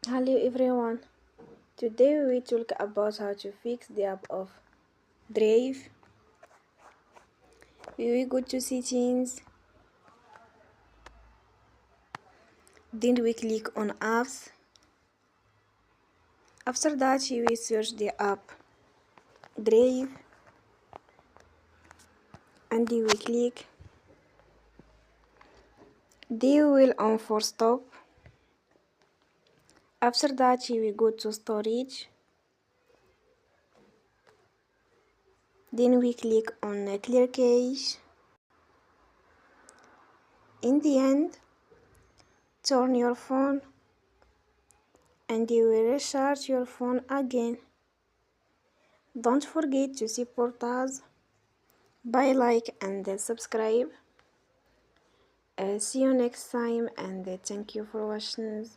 Hello everyone. Today we talk about how to fix the app of Drive. We will go to settings, then we click on apps. After that we search the app Drive and we click. They will on for stop. After that we go to storage. Then we click on clear cache. In the end, turn your phone and you will recharge your phone again. Don't forget to support us by like and subscribe. See you next time and thank you for watching.